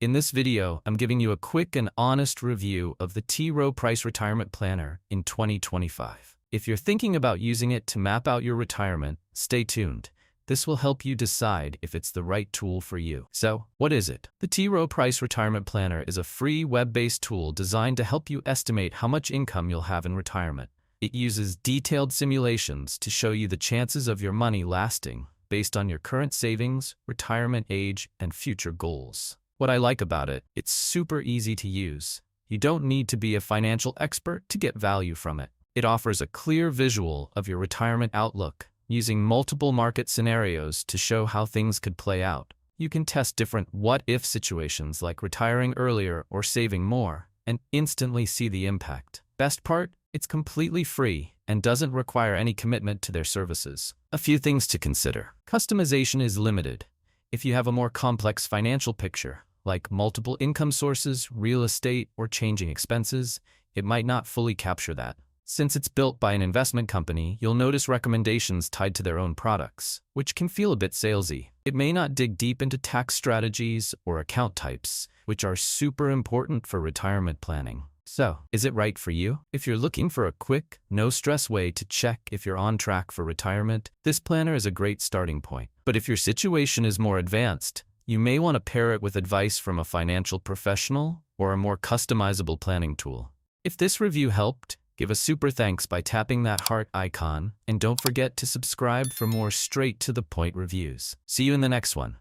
In this video, I'm giving you a quick and honest review of the Rowe Price Retirement Planner in 2025. If you're thinking about using it to map out your retirement, stay tuned. This will help you decide if it's the right tool for you. So, what is it? The Rowe Price Retirement Planner is a free web-based tool designed to help you estimate how much income you'll have in retirement. It uses detailed simulations to show you the chances of your money lasting based on your current savings, retirement age, and future goals. What I like about it, it's super easy to use. You don't need to be a financial expert to get value from it. It offers a clear visual of your retirement outlook, using multiple market scenarios to show how things could play out. You can test different what-if situations like retiring earlier or saving more, and instantly see the impact. Best part? It's completely free and doesn't require any commitment to their services. A few things to consider. Customization is limited. If you have a more complex financial picture, like multiple income sources, real estate, or changing expenses, it might not fully capture that. Since it's built by an investment company, you'll notice recommendations tied to their own products, which can feel a bit salesy. It may not dig deep into tax strategies or account types, which are super important for retirement planning. So, is it right for you? If you're looking for a quick, no-stress way to check if you're on track for retirement, this planner is a great starting point. But if your situation is more advanced, you may want to pair it with advice from a financial professional or a more customizable planning tool. If this review helped, give a super thanks by tapping that heart icon, and don't forget to subscribe for more straight-to-the-point reviews. See you in the next one.